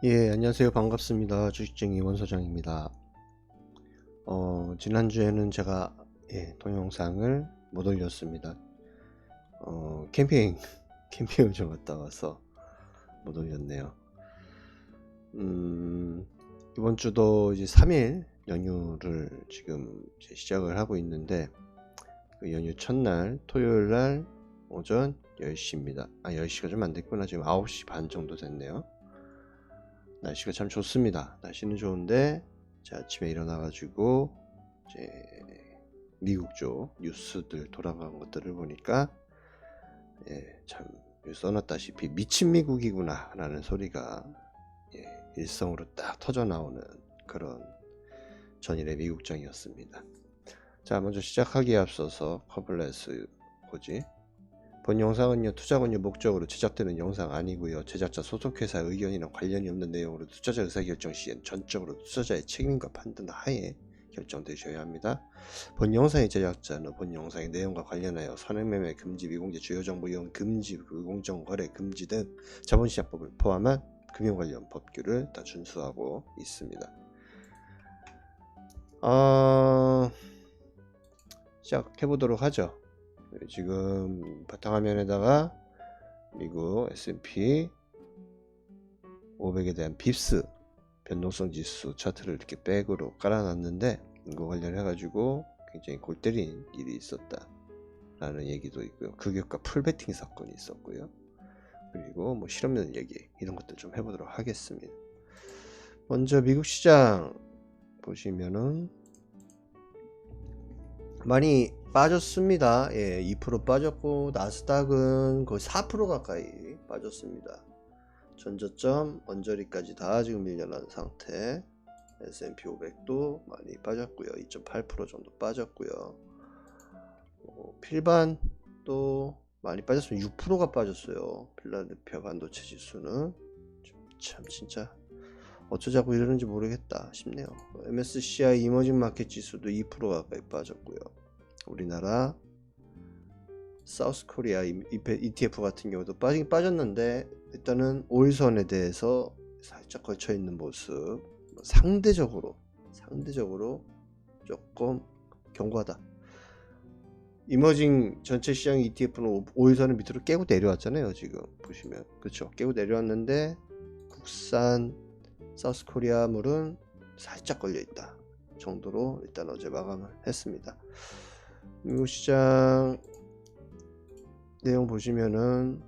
예, 안녕하세요. 반갑습니다. 주식쟁이 원소장입니다. 지난주에는 제가 동영상을 못 올렸습니다. 캠핑을 좀 갔다 와서 못 올렸네요. 이번 주도 이제 3일 연휴를 지금 이제 시작을 하고 있는데, 그 연휴 첫날 토요일 날 오전 10시입니다. 10시가 좀 안 됐구나. 지금 9시 반 정도 됐네요. 날씨가 참 좋습니다. 날씨는 좋은데 제 아침에 일어나가지고 이제 미국 쪽 뉴스들 돌아간 것들을 보니까 참 써놨다시피 미친 미국이구나 라는 소리가 일성으로 딱 터져 나오는 그런 전일의 미국장이었습니다. 자, 먼저 시작하기에 앞서서 커블레스 고지. 본 영상은요, 투자군요 목적으로 제작되는 영상 아니고요, 제작자 소속회사 의견이랑 관련이 없는 내용으로 투자자 의사결정 시엔 전적으로 투자자의 책임과 판단 하에 결정되셔야 합니다. 본 영상의 제작자는 본 영상의 내용과 관련하여 선행매매 금지, 미공개, 주요정보 이용 금지, 불공정거래 금지 등 자본시장법을 포함한 금융 관련 법규를 다 준수하고 있습니다. 시작해보도록 하죠. 지금 바탕화면에다가 미국 S&P 500에 대한 빕스 변동성 지수 차트를 이렇게 백으로 깔아놨는데, 이거 관련해 가지고 굉장히 골 때린 일이 있었다 라는 얘기도 있고요, 극유가 풀베팅 사건이 있었고요, 그리고 뭐 실업률 얘기, 이런 것들 좀 해보도록 하겠습니다. 먼저 미국 시장 보시면은 많이 빠졌습니다. 2% 빠졌고, 나스닥은 거의 4% 가까이 빠졌습니다. 전저점 언저리까지 다 지금 밀려난 상태. S&P 500도 많이 빠졌고요. 2.8% 정도 빠졌고요. 필반도 많이 빠졌으면 6%가 빠졌어요. 필라델피아 반도체 지수는 참 진짜 어쩌자고 이러는지 모르겠다 싶네요. MSCI 이머징 마켓 지수도 2% 가까이 빠졌고요. 우리나라 사우스 코리아 ETF 같은 경우도 빠지긴 빠졌는데, 일단은 5일선에 대해서 살짝 걸쳐 있는 모습, 상대적으로 조금 견고하다. 이머징 전체 시장 ETF는 5일선을 밑으로 깨고 내려왔잖아요. 지금 보시면 그렇죠, 깨고 내려왔는데 국산 사우스 코리아물은 살짝 걸려있다 정도로 일단 어제 마감을 했습니다. 미국 시장 내용 보시면은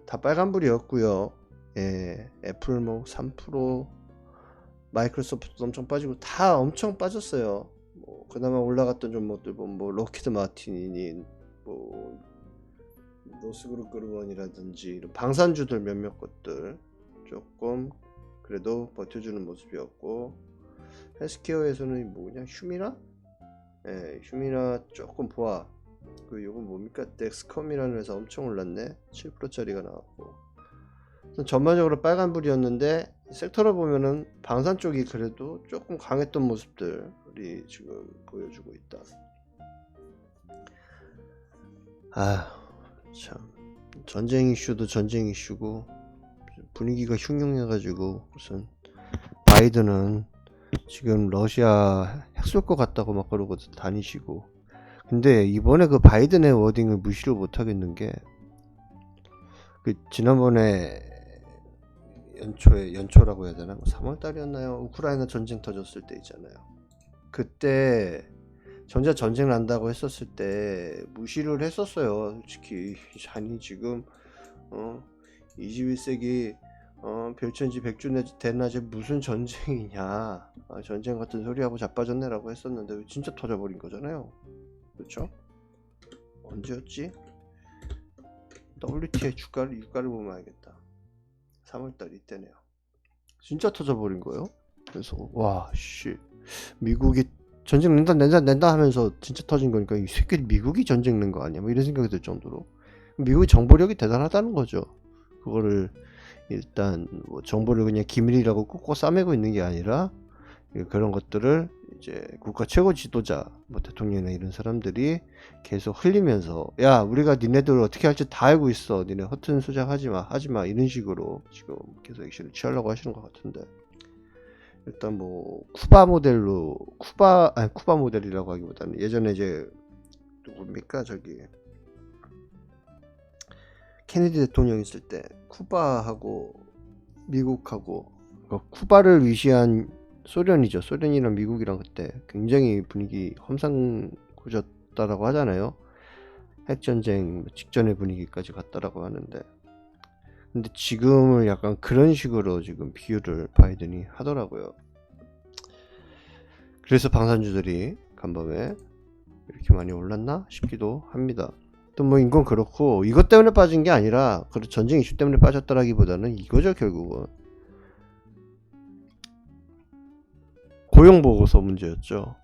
다 빨간불이었고요. 애플 뭐 3%, 마이크로소프트도 엄청 빠지고 다 엄청 빠졌어요. 뭐 그나마 올라갔던 종목들 보면 뭐 로키드 마틴이니 뭐 노스그룹 그룹원이라든지 이런 방산주들 몇몇 것들 조금 그래도 버텨주는 모습이었고, 헬스케어에서는 뭐 그냥 휴미나 휴미나 조금 보아, 그 요건 뭡니까, 덱스컴이라는 회사 엄청 올랐네. 7%짜리가 나왔고, 전반적으로 빨간불이었는데 섹터로 보면은 방산 쪽이 그래도 조금 강했던 모습들이 지금 보여주고 있다. 참 전쟁 이슈도 전쟁 이슈고 분위기가 흉흉해가지고, 무슨 바이든은 지금 러시아 핵 쏠 것 같다고 막 그러고 다니시고, 근데 이번에 그 바이든의 워딩을 무시를 못하겠는 게, 그 지난번에 연초라고 해야 되나, 3월달이었나요? 우크라이나 전쟁 터졌을 때 있잖아요. 그때 전쟁 난다고 했었을 때 무시를 했었어요. 솔직히 아니 지금 21세기 별천지 백주 대낮에 무슨 전쟁이냐, 전쟁 같은 소리하고 자빠졌네라고 했었는데 진짜 터져버린 거잖아요. 그렇죠? 언제였지? WTI 유가를 보면 알겠다. 3월달 이때네요. 진짜 터져버린 거예요. 그래서 와씨, 미국이 전쟁 낸다 하면서 진짜 터진 거니까 이 새끼 미국이 전쟁 낸 거 아니야? 뭐 이런 생각이 들 정도로 미국의 정보력이 대단하다는 거죠. 그거를 일단 뭐 정보를 그냥 기밀이라고 꾹꾹 싸매고 있는 게 아니라 그런 것들을 이제 국가 최고 지도자, 뭐 대통령이나 이런 사람들이 계속 흘리면서, 야, 우리가 니네들 어떻게 할지 다 알고 있어. 니네 허튼 수작 하지 마. 이런 식으로 지금 계속 액션을 취하려고 하시는 것 같은데. 일단 뭐 쿠바 모델이라고 하기보다는 예전에 이제 누굽니까, 저기 케네디 대통령 있을 때 쿠바하고 미국하고, 쿠바를 위시한 소련이죠. 소련이랑 미국이랑 그때 굉장히 분위기 험상궂었다라고 하잖아요. 핵전쟁 직전의 분위기까지 갔다라고 하는데, 근데 지금을 약간 그런 식으로 지금 비유를 바이든이 하더라고요. 그래서 방산주들이 간밤에 이렇게 많이 올랐나 싶기도 합니다. 또 뭐 이건 그렇고, 이것 때문에 빠진 게 아니라 전쟁 이슈 때문에 빠졌다라기보다는 이거죠. 결국은 고용보고서 문제였죠.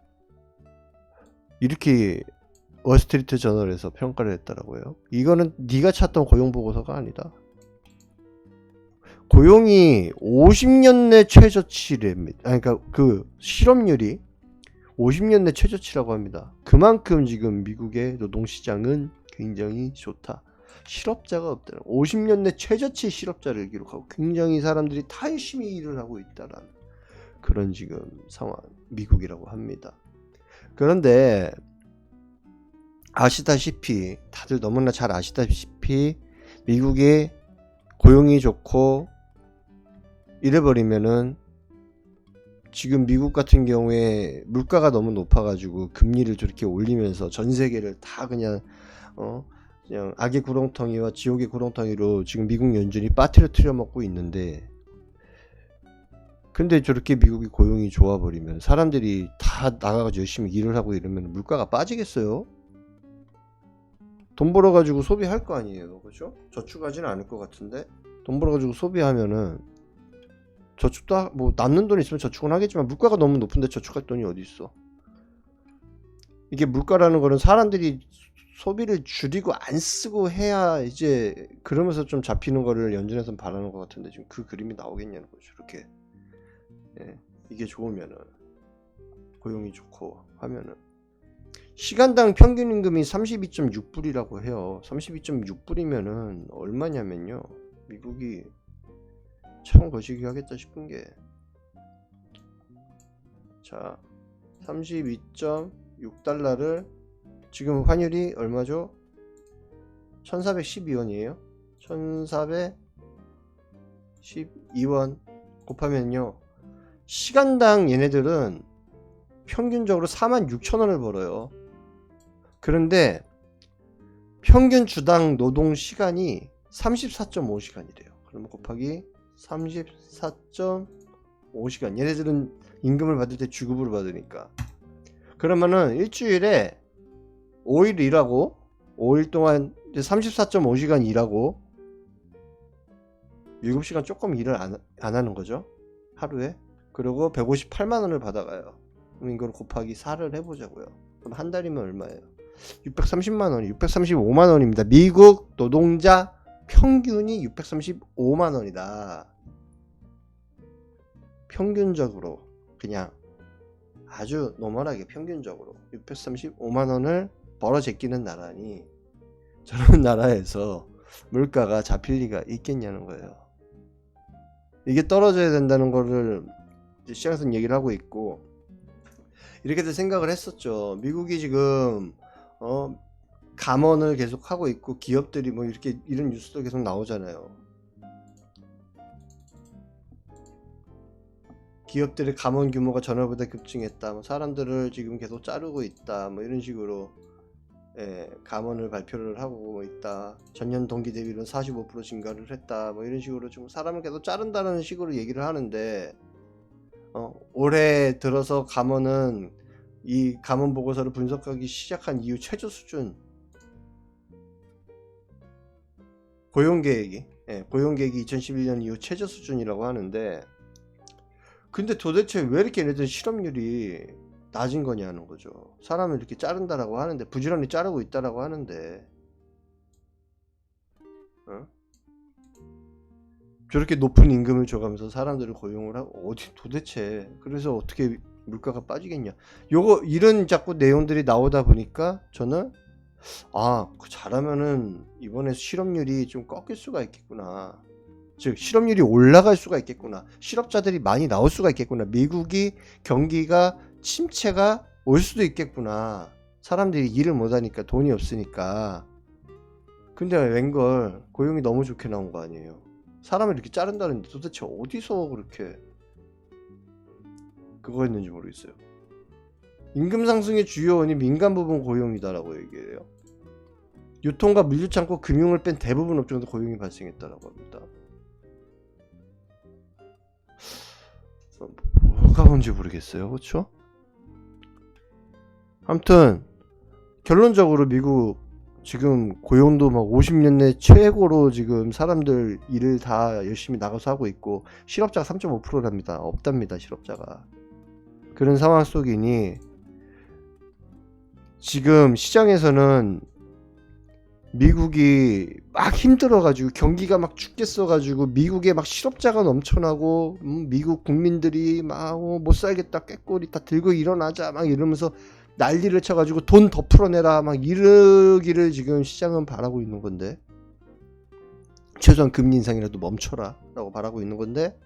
이렇게 월스트리트 저널에서 평가를 했더라고요. 이거는 네가 찾던 고용보고서가 아니다. 고용이 50년 내 최저치랍니다. 그러니까 그 실업률이 50년 내 최저치라고 합니다. 그만큼 지금 미국의 노동시장은 굉장히 좋다. 실업자가 없다. 50년 내 최저치 실업자를 기록하고 굉장히 사람들이 다 열심히 일을 하고 있다라는 그런 지금 상황, 미국이라고 합니다. 그런데 아시다시피, 다들 너무나 잘 아시다시피 미국의 고용이 좋고 이래버리면은 지금 미국 같은 경우에 물가가 너무 높아가지고 금리를 저렇게 올리면서 전 세계를 다 그냥 악의 구렁텅이와 지옥의 구렁텅이로 지금 미국 연준이 빠뜨려 먹고 있는데, 근데 저렇게 미국이 고용이 좋아버리면 사람들이 다 나가가지고 열심히 일을 하고 이러면 물가가 빠지겠어요? 돈 벌어가지고 소비할 거 아니에요, 그죠? 저축하지는 않을 것 같은데, 돈 벌어가지고 소비하면은 저축도 뭐 남는 돈 있으면 저축은 하겠지만 물가가 너무 높은데 저축할 돈이 어디 있어? 이게 물가라는 거는 사람들이 소비를 줄이고 안 쓰고 해야 이제 그러면서 좀 잡히는 거를 연준에서는 바라는 것 같은데, 지금 그 그림이 나오겠냐는 거죠. 이렇게 이게 좋으면은, 고용이 좋고 하면은 시간당 평균 임금이 32.6불이라고 해요. 32.6불이면은 얼마냐면요, 미국이 참 거시기 하겠다 싶은 게, 자 32.6달러를 지금 환율이 얼마죠? 1412원이에요 1412원 곱하면요, 시간당 얘네들은 평균적으로 46,000원을 벌어요. 그런데 평균 주당 노동 시간이 34.5시간이래요. 그러면 곱하기 34.5시간. 얘네들은 임금을 받을 때 주급으로 받으니까. 그러면은 일주일에 5일 일하고 5일 동안 34.5시간 일하고 7시간 조금 일을 안 하는 거죠. 하루에. 그리고 158만원을 받아가요. 그럼 이걸 곱하기 4를 해보자고요. 그럼 한 달이면 얼마예요? 630만원, 635만원입니다. 미국 노동자 평균이 635만원이다. 평균적으로, 그냥 아주 노멀하게 평균적으로 635만원을 벌어 제끼는 나라니, 저런 나라에서 물가가 잡힐 리가 있겠냐는 거예요. 이게 떨어져야 된다는 거를 시장에서는 얘기를 하고 있고, 이렇게들 생각을 했었죠. 미국이 지금 감원을 계속 하고 있고, 기업들이 뭐 이렇게 이런 뉴스도 계속 나오잖아요. 기업들의 감원 규모가 전월보다 급증했다, 뭐 사람들을 지금 계속 자르고 있다, 뭐 이런 식으로 감원을 발표를 하고 있다. 전년 동기 대비로 45% 증가를 했다, 뭐 이런 식으로 좀 사람을 계속 자른다는 식으로 얘기를 하는데, 올해 들어서 감원은 이 감원 보고서를 분석하기 시작한 이후 최저 수준, 고용계획이 2011년 이후 최저 수준이라고 하는데, 근데 도대체 왜 이렇게 얘네들 실업률이 낮은 거냐는 거죠. 사람을 이렇게 자른다라고 하는데, 부지런히 자르고 있다라고 하는데, 저렇게 높은 임금을 줘가면서 사람들을 고용을 하고 어디 도대체 그래서 어떻게 물가가 빠지겠냐. 요거 이런 자꾸 내용들이 나오다 보니까 저는 잘하면은 이번에 실업률이 좀 꺾일 수가 있겠구나. 즉 실업률이 올라갈 수가 있겠구나. 실업자들이 많이 나올 수가 있겠구나. 미국이 경기가 침체가 올 수도 있겠구나. 사람들이 일을 못하니까 돈이 없으니까. 근데 웬걸 고용이 너무 좋게 나온 거 아니에요. 사람을 이렇게 자른다는데 도대체 어디서 그렇게 그거 했는지 모르겠어요. 임금 상승의 주요 원인 민간 부분 고용이다라고 얘기해요. 유통과 물류창고 금융을 뺀 대부분 업종에서 고용이 발생했다라고 합니다. 뭐가 뭔지 모르겠어요. 그렇죠? 아무튼 결론적으로 미국 지금 고용도 막 50년 내 최고로 지금 사람들 일을 다 열심히 나가서 하고 있고 실업자가 3.5%랍니다. 없답니다. 실업자가. 그런 상황 속이니 지금 시장에서는 미국이 막 힘들어가지고 경기가 막 죽겠어가지고 미국에 막 실업자가 넘쳐나고 미국 국민들이 막 못 살겠다 꾀꼬리 다 들고 일어나자 막 이러면서 난리를 쳐가지고 돈 더 풀어내라 막 이러기를 지금 시장은 바라고 있는 건데 최소한 금리 인상이라도 멈춰라 라고 바라고 있는 건데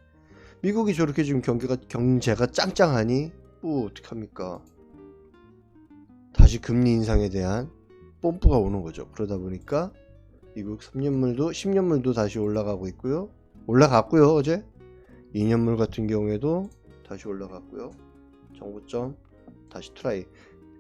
미국이 저렇게 지금 경제가 짱짱하니 뭐 어떡합니까. 다시 금리 인상에 대한 뽐뿌가 오는 거죠. 그러다 보니까 미국 3년물도 10년물도 다시 올라가고 있고요. 올라갔고요. 어제 2년물 같은 경우에도 다시 올라갔고요. 정고점 다시 트라이.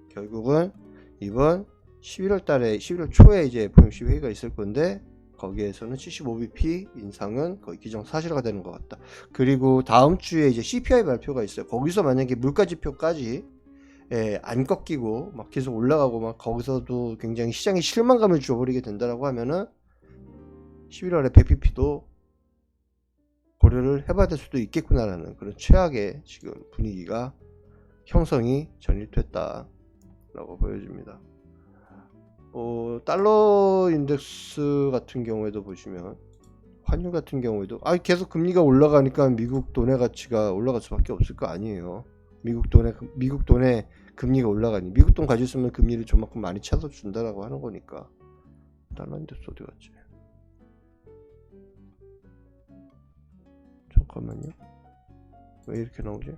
결국은 이번 11월 달에 11월 초에 이제 FOMC 회의가 있을 건데 거기에서는 75bp 인상은 거의 기정사실화가 되는 것 같다. 그리고 다음 주에 이제 CPI 발표가 있어요. 거기서 만약에 물가지표까지 안 꺾이고 막 계속 올라가고 막 거기서도 굉장히 시장에 실망감을 주어버리게 된다라고 하면은 11월에 100pp도 고려를 해봐야 될 수도 있겠구나라는 그런 최악의 지금 분위기가 형성이 전이됐다라고 보여집니다. 달러 인덱스 같은 경우에도 보시면 환율 같은 경우에도 계속 금리가 올라가니까 미국 돈의 가치가 올라갈 수밖에 없을 거 아니에요. 미국 돈의 금리가 올라가니 미국 돈 가지고 있으면 금리를 좀만큼 많이 차서 준다라고 하는 거니까. 달러 인덱스 어디 갔지? 잠깐만요. 왜 이렇게 나오지?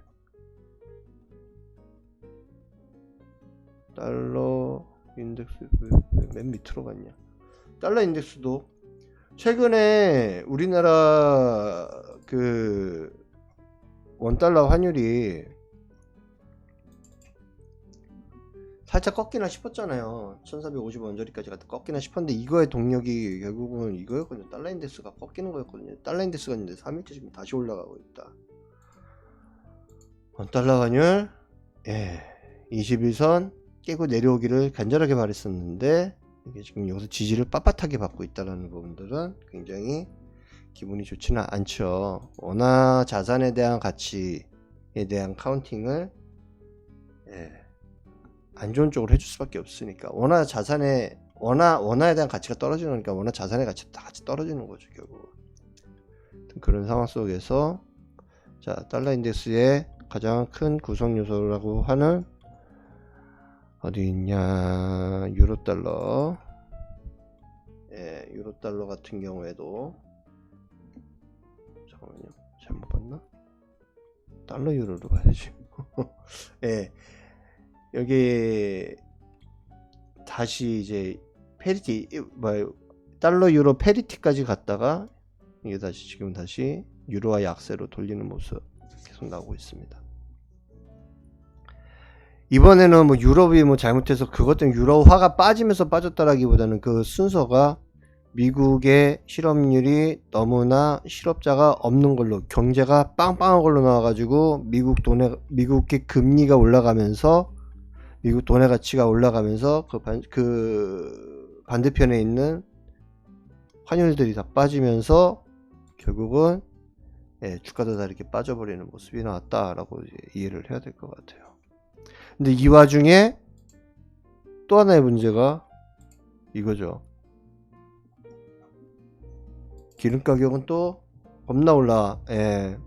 달러 인덱스 맨 밑으로 갔냐? 달러 인덱스도 최근에 우리나라 그 원달러 환율이 살짝 꺾이나 싶었잖아요. 1450원저리까지 갔다 꺾이나 싶었는데 이거의 동력이 결국은 이거였거든요. 달러 인덱스가 꺾이는 거였거든요. 달러 인덱스가 있는데 3일째 지금 다시 올라가고 있다. 원달러 환율 21선 깨고 내려오기를 간절하게 바랬었는데 이게 지금 여기서 지지를 빳빳하게 받고 있다는 부분들은 굉장히 기분이 좋지는 않죠. 원화 자산에 대한 가치에 대한 카운팅을 안 좋은 쪽으로 해줄 수밖에 없으니까 원화에 대한 가치가 떨어지는 거니까 원화 자산의 가치도 다 같이 떨어지는 거죠. 결국 그런 상황 속에서 자 달러 인덱스의 가장 큰 구성 요소라고 하는 어디 있냐 유로달러. 유로달러 같은 경우에도 잠깐만요 잘못 봤나? 달러 유로로 봐야지. 여기 다시 이제 페리티 달러 유로 페리티까지 갔다가 이게 지금 다시 유로와 약세로 돌리는 모습 계속 나오고 있습니다. 이번에는 뭐 유럽이 뭐 잘못해서 그것 때문에 유로화가 빠지면서 빠졌다라기보다는 그 순서가 미국의 실업률이 너무나 실업자가 없는 걸로 경제가 빵빵한 걸로 나와가지고 미국의 금리가 올라가면서 미국 돈의 가치가 올라가면서 그 반대편에 있는 환율들이 다 빠지면서 결국은 주가도 다 이렇게 빠져버리는 모습이 나왔다라고 이해를 해야 될 것 같아요. 근데 이 와중에 또 하나의 문제가 이거죠. 기름 가격은 또 겁나 올라. 예.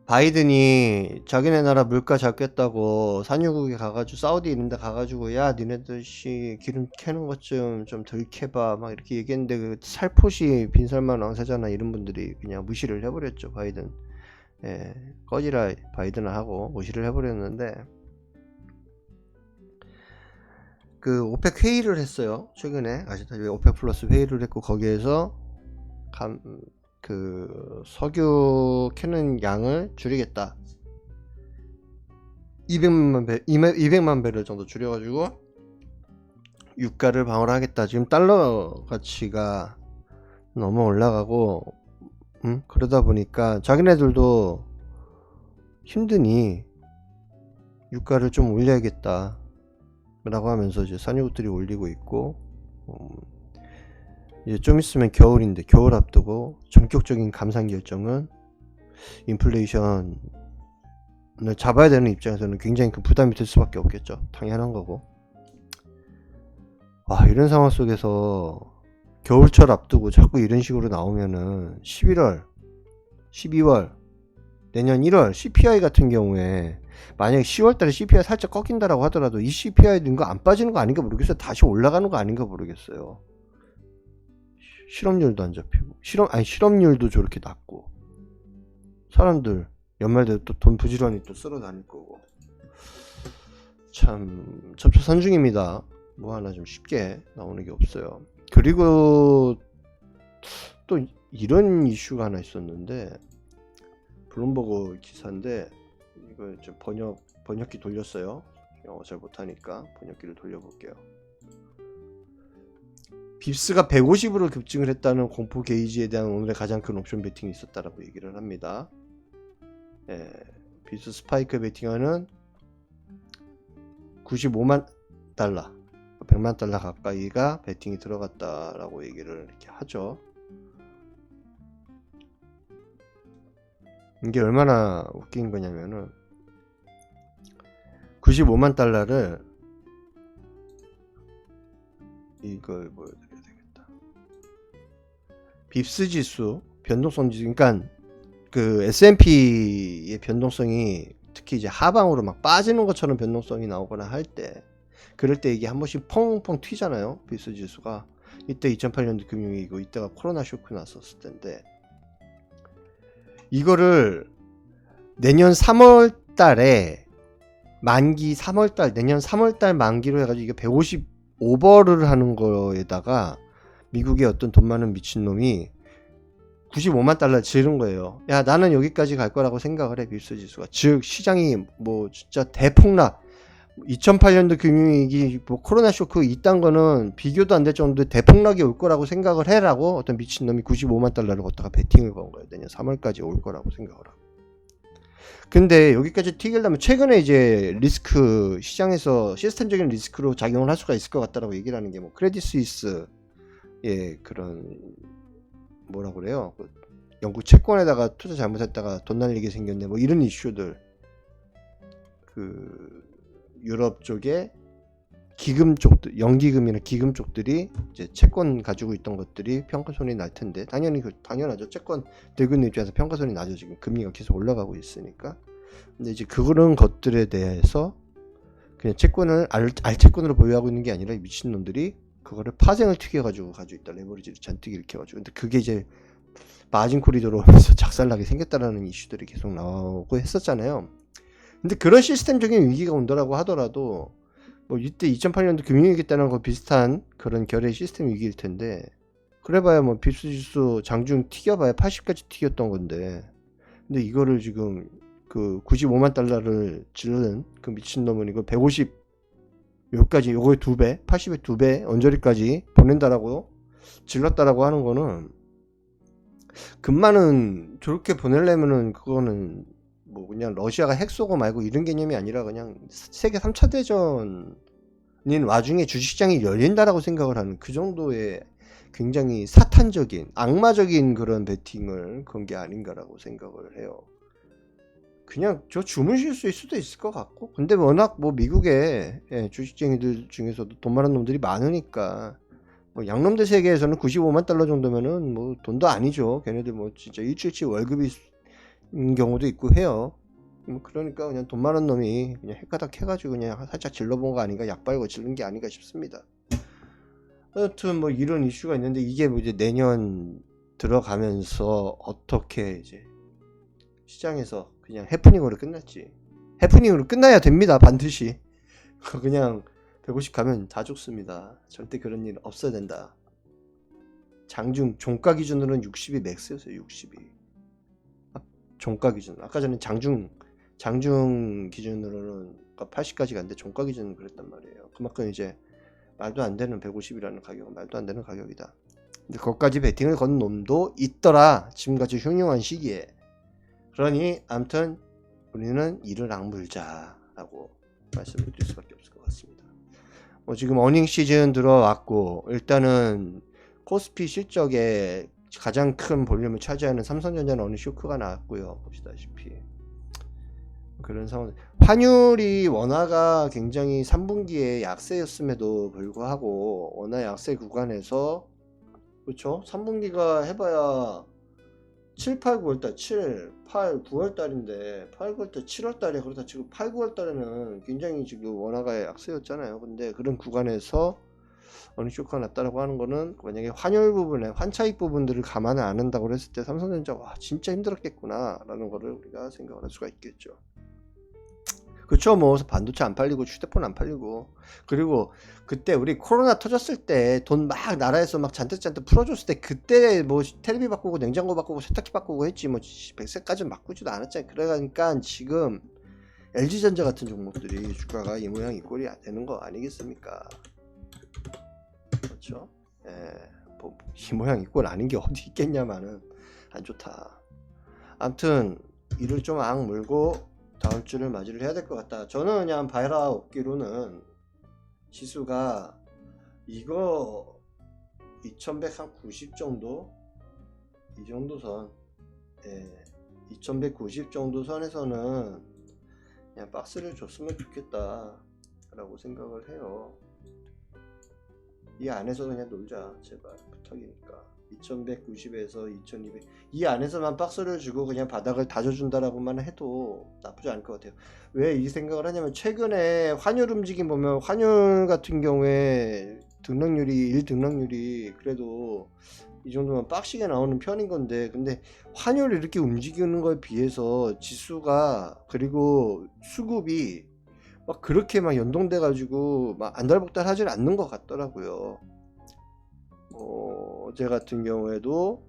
바이든이 자기네 나라 물가 잡겠다고 산유국에 가가지고 사우디 이런 데 가가지고 야 니네들 씨 기름 캐는 것 좀 덜 캐봐 막 이렇게 얘기했는데 그 살포시 빈살만 왕세자나 이런 분들이 그냥 무시를 해버렸죠. 바이든. 예, 꺼지라 바이든을 하고 무시를 해버렸는데 그 오펙 회의를 했어요. 최근에 아시다시피 오펙 플러스 회의를 했고 거기에서 그 석유 캐는 양을 줄이겠다. 200만 배럴 정도 줄여가지고 유가를 방어하겠다. 지금 달러 가치가 너무 올라가고 그러다 보니까 자기네들도 힘드니 유가를 좀 올려야겠다 라고 하면서 이제 산유국들이 올리고 있고 이제 좀 있으면 겨울인데 겨울 앞두고 전격적인 감산 결정은 인플레이션을 잡아야 되는 입장에서는 굉장히 큰 부담이 될 수밖에 없겠죠. 당연한 거고. 와, 이런 상황 속에서 겨울철 앞두고 자꾸 이런 식으로 나오면은 11월, 12월, 내년 1월 CPI 같은 경우에 만약에 10월달에 CPI 살짝 꺾인다라고 하더라도 이 CPI 는 거 안 빠지는 거 아닌가 모르겠어요. 다시 올라가는 거 아닌가 모르겠어요. 실업률도 안 잡히고 실업률도 저렇게 낮고 사람들 연말 되면 또 돈 부지런히 또 쓸어 다닐 거고 참 첩첩산중입니다. 뭐 하나 좀 쉽게 나오는 게 없어요. 그리고 또 이런 이슈가 하나 있었는데 블룸버그 기사인데 이거 좀 번역기 돌렸어요. 영어 잘 못하니까 번역기를 돌려볼게요. 빕스가 150으로 급증을 했다는 공포 게이지에 대한 오늘의 가장 큰 옵션 베팅이 있었다라고 얘기를 합니다. 예, 빕스 스파이크 베팅하는 95만 달러, 100만 달러 가까이가 베팅이 들어갔다라고 얘기를 이렇게 하죠. 이게 얼마나 웃긴 거냐면은 95만 달러를 이걸 보여드려야 되겠다. 빕스 지수 변동성 지수, 그러니까 그 S&P의 변동성이 특히 이제 하방으로 막 빠지는 것처럼 변동성이 나오거나 할 때, 그럴 때 이게 한 번씩 펑펑 튀잖아요. 빕스 지수가. 이때 2008년도 금융위기고 이때가 코로나 쇼크 났었을 텐데, 이거를 내년 3월 달에 만기 3월 달, 내년 3월 달 만기로 해가지고 이게 150 오버를 하는 거에다가 미국의 어떤 돈 많은 미친놈이 95만 달러 지른 거예요. 야, 나는 여기까지 갈 거라고 생각을 해, 빕스 지수가. 즉 시장이 뭐 진짜 대폭락, 2008년도 금융위기, 뭐 코로나 쇼크 이딴 거는 비교도 안 될 정도의 대폭락이 올 거라고 생각을 해라고 어떤 미친놈이 95만 달러를 걷다가 베팅을 건 거예요. 내년 3월까지 올 거라고 생각을 하고. 근데 여기까지 튀기려면 최근에 이제 리스크, 시장에서 시스템적인 리스크로 작용을 할 수가 있을 것 같다라고 얘기를 하는 게 뭐 크레딧 스위스 그런 뭐라고 그래요, 그 영국 채권에다가 투자 잘못했다가 돈 날리게 생겼네, 뭐 이런 이슈들. 그 유럽 쪽에 기금 쪽들, 연기금이나 기금 쪽들이 이제 채권 가지고 있던 것들이 평가손이 날 텐데, 당연하죠. 채권 들고 있는 입장에서 평가손이 나죠. 지금 금리가 계속 올라가고 있으니까. 근데 이제 그런 것들에 대해서 그냥 채권을 알채권으로 보유하고 있는 게 아니라 미친놈들이 그거를 파생을 튀겨가지고 가지고 있다. 레버리지를 잔뜩 일으켜가지고. 근데 그게 이제 마진콜이 들어오면서 작살나게 생겼다라는 이슈들이 계속 나오고 했었잖아요. 근데 그런 시스템적인 위기가 온다라고 하더라도 뭐 이때 2008년도 금융위기 때랑 거 비슷한 그런 결의 시스템 위기일 텐데, 그래봐야 뭐 빕스 지수 장중 튀겨봐야 80까지 튀겼던 건데, 근데 이거를 지금 그 95만 달러를 지르는 그 미친놈은 이거 150 여기까지, 요거의 2배, 80의 2배 언저리까지 보낸다라고 질렀다라고 하는 거는, 금마는 저렇게 보내려면은 그거는 뭐 그냥 러시아가 핵 쏘고 말고 이런 개념이 아니라 그냥 세계 3차 대전인 와중에 주식시장이 열린다라고 생각을 하는 그 정도의 굉장히 사탄적인 악마적인 그런 베팅을 건 게 아닌가라고 생각을 해요. 그냥 저 주문 실수일 수도 있을 것 같고, 근데 워낙 뭐 미국에 주식쟁이들 중에서도 돈 많은 놈들이 많으니까 뭐 양놈들 세계에서는 95만 달러 정도면은 뭐 돈도 아니죠. 걔네들 뭐 진짜 일주일치 월급인 경우도 있고 해요. 뭐 그러니까 그냥 돈 많은 놈이 그냥 헷가닥 해가지고 그냥 살짝 질러본 거 아닌가, 약 빨고 질른 게 아닌가 싶습니다. 하여튼 뭐 이런 이슈가 있는데 이게 뭐 이제 내년 들어가면서 어떻게 이제 시장에서 그냥 해프닝으로 끝났지. 해프닝으로 끝나야 됩니다. 반드시. 그냥 150 가면 다 죽습니다. 절대 그런 일 없어야 된다. 장중 종가 기준으로는 60이 맥스였어요. 60이. 종가 기준. 아까 전에 장중 기준으로는 80까지 갔는데 종가 기준은 그랬단 말이에요. 그만큼 이제 말도 안 되는 150이라는 가격은 말도 안 되는 가격이다. 근데 거기까지 베팅을 건 놈도 있더라. 지금같이 흉흉한 시기에. 그러니 아무튼 우리는 이를 악물자라고 말씀을 드릴 수밖에 없을 것 같습니다. 뭐 지금 어닝 시즌 들어왔고 일단은 코스피 실적에 가장 큰 볼륨을 차지하는 삼성전자는 어느 쇼크가 나왔고요. 보시다시피 그런 상황. 환율이 원화가 굉장히 3분기에 약세였음에도 불구하고 원화 약세 구간에서 그렇죠? 3분기가 해봐야 7, 8, 9월달 7, 8, 9월달인데 8, 9월달, 7월달에 그렇다 지금 8, 9월달에는 굉장히 지금 원화가 약세였잖아요. 근데 그런 구간에서 어느 쇼크가 났다라고 하는 거는 만약에 환율 부분에 환차익 부분들을 감안을 안 한다고 했을 때 삼성전자가 와, 진짜 힘들었겠구나 라는 거를 우리가 생각을 할 수가 있겠죠. 그쵸. 뭐 반도체 안 팔리고 휴대폰 안 팔리고 그리고 그때 우리 코로나 터졌을 때 돈 막 나라에서 막 잔뜩 풀어줬을 때 그때 뭐 텔레비 바꾸고 냉장고 바꾸고 세탁기 바꾸고 했지 뭐 100세까지는 바꾸지도 않았잖아요. 그러니까 지금 LG전자 같은 종목들이 주가가 이 모양 이 꼴이 되는 거 아니겠습니까? 그렇죠. 뭐 이 모양 이 꼴 아닌 게 어디 있겠냐마는 안 좋다. 아무튼 이를 좀 악물고 다음 주를 맞이를 해야 될 것 같다. 저는 그냥 바이라 없기로는 지수가 이거 2190 정도 이 정도 선 2190 정도 선에서는 그냥 박스를 줬으면 좋겠다 라고 생각을 해요. 이 안에서 그냥 놀자 제발 부탁이니까. 2190에서 2200 이 안에서만 박스를 주고 그냥 바닥을 다져준다라고만 해도 나쁘지 않을 것 같아요. 왜 이 생각을 하냐면 최근에 환율 움직임 보면 환율 같은 경우에 등락률이 1등락률이 그래도 이 정도면 빡시게 나오는 편인 건데 근데 환율이 이렇게 움직이는 거에 비해서 지수가 그리고 수급이 막 그렇게 막 연동돼 가지고 막 안달복달 하질 않는 것 같더라고요. 어제 같은 경우에도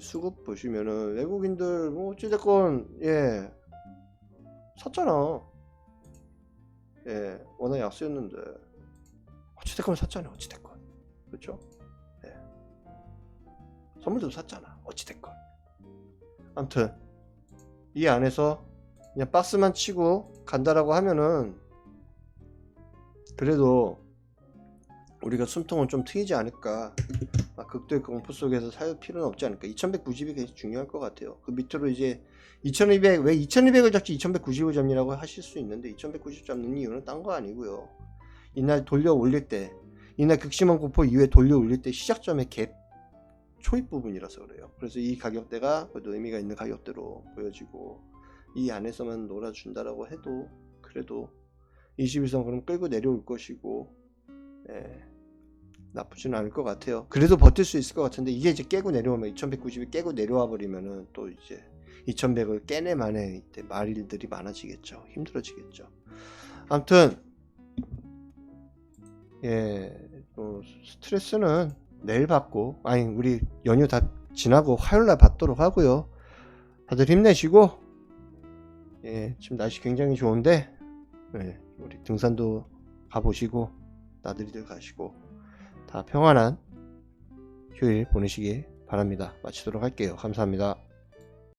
수급 보시면은 외국인들 뭐 어찌됐건 샀잖아. 워낙 약세였는데 어찌됐건 샀잖아. 어찌됐건 그렇죠? 선물도 샀잖아. 어찌됐건 아무튼 이 안에서 그냥 박스만 치고 간다라고 하면은 그래도 우리가 숨통은 좀 트이지 않을까. 막 극도의 공포 속에서 살 필요는 없지 않을까. 2190이 굉장히 중요할 것 같아요. 그 밑으로 이제 2200 왜 2200을 잡지 2190을 잡냐라고 하실 수 있는데 2190 잡는 이유는 딴 거 아니고요. 이날 돌려 올릴 때 이날 극심한 공포 이후에 돌려 올릴 때 시작점의 갭 초입 부분이라서 그래요. 그래서 이 가격대가 그래도 의미가 있는 가격대로 보여지고 이 안에서만 놀아준다라고 해도 그래도 21선 그럼 끌고 내려올 것이고 나쁘지는 않을 것 같아요. 그래도 버틸 수 있을 것 같은데 이게 이제 깨고 내려오면 2190이 깨고 내려와 버리면은 또 이제 2100을 깨내 만에 이때 말일들이 많아지겠죠. 힘들어지겠죠. 아무튼 스트레스는 내일 받고 아니 우리 연휴 다 지나고 화요일날 받도록 하고요. 다들 힘내시고 지금 날씨 굉장히 좋은데 우리 등산도 가보시고 나들이들 가시고 다 평안한 휴일 보내시기 바랍니다. 마치도록 할게요. 감사합니다.